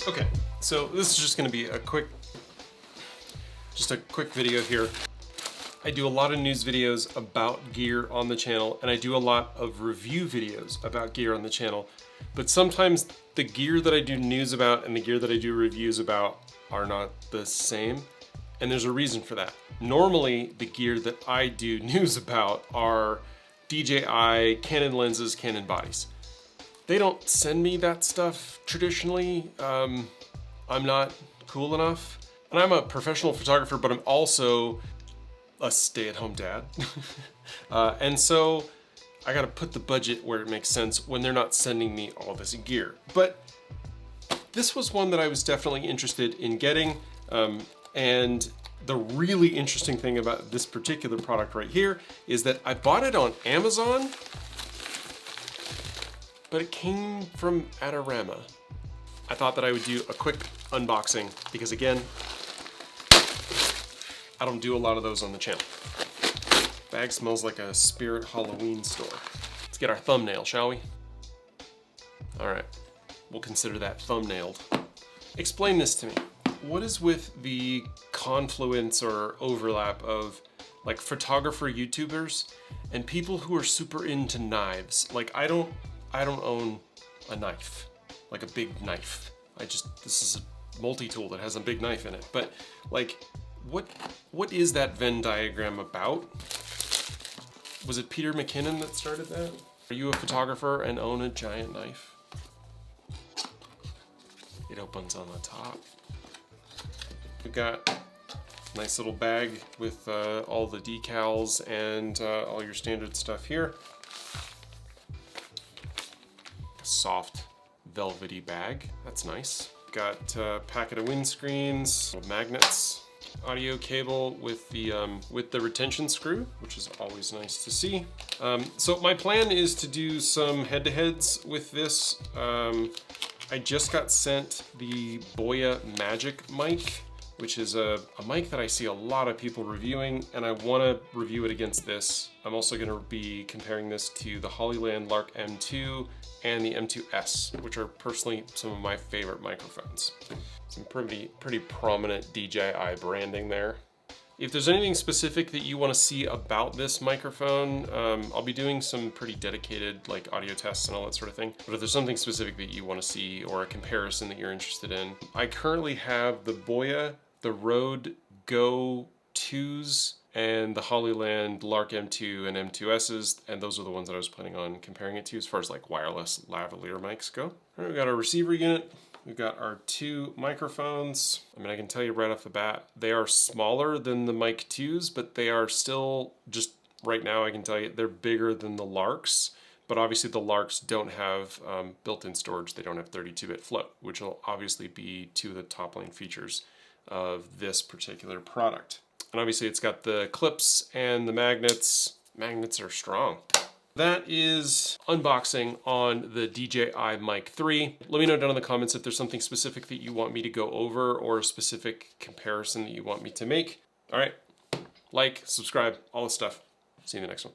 Okay, so this is just gonna be a quick video here. I do a lot of news videos about gear on the channel, and I do a lot of review videos about gear on the channel. But sometimes the gear that I do news about and the gear that I do reviews about are not the same. And there's a reason for that. Normally, the gear that I do news about are DJI, Canon lenses, Canon bodies. They don't send me that stuff traditionally. I'm not cool enough. And I'm a professional photographer, but I'm also a stay-at-home dad. And so I gotta put the budget where it makes sense when they're not sending me all this gear. But this was one that I was definitely interested in getting. And the really interesting thing about this particular product right here is that I bought it on Amazon, but it came from Adorama. I thought that I would do a quick unboxing because, again, I don't do a lot of those on the channel. Bag smells like a Spirit Halloween store. Let's get our thumbnail, shall we? All right, we'll consider that thumbnailed. Explain this to me. What is with the confluence or overlap of like photographer YouTubers and people who are super into knives? Like I don't own a knife, like a big knife. This is a multi-tool that has a big knife in it. But like, what is that Venn diagram about? Was it Peter McKinnon that started that? Are you a photographer and own a giant knife? It opens on the top. We've got a nice little bag with all the decals and all your standard stuff here. A soft velvety bag, that's nice. Got a packet of windscreens, magnets, audio cable with the retention screw, which is always nice to see. So my plan is to do some head-to-heads with this. I just got sent the Boya Magic mic, which is a mic that I see a lot of people reviewing, and I want to review it against this. I'm also going to be comparing this to the Hollyland Lark M2 and the M2S, which are personally some of my favorite microphones. Some pretty prominent DJI branding there. If there's anything specific that you want to see about this microphone, I'll be doing some pretty dedicated like audio tests and all that sort of thing. But if there's something specific that you want to see or a comparison that you're interested in, I currently have the Boya, the Rode Go 2s, and the Hollyland Lark M2 and M2Ss, and those are the ones that I was planning on comparing it to as far as like wireless lavalier mics go. All right, we got our receiver unit. We've got our two microphones. I mean, I can tell you right off the bat, they are smaller than the Mic 2s, but they are still, just right now I can tell you, they're bigger than the Larks. But obviously the Larks don't have built-in storage. They don't have 32-bit float, which will obviously be two of the top line features of this particular product. And obviously it's got the clips and the magnets. Magnets are strong. That is unboxing on the DJI Mic 3. Let me know down in the comments if there's something specific that you want me to go over or a specific comparison that you want me to make. All right, like, subscribe, all this stuff. See you in the next one.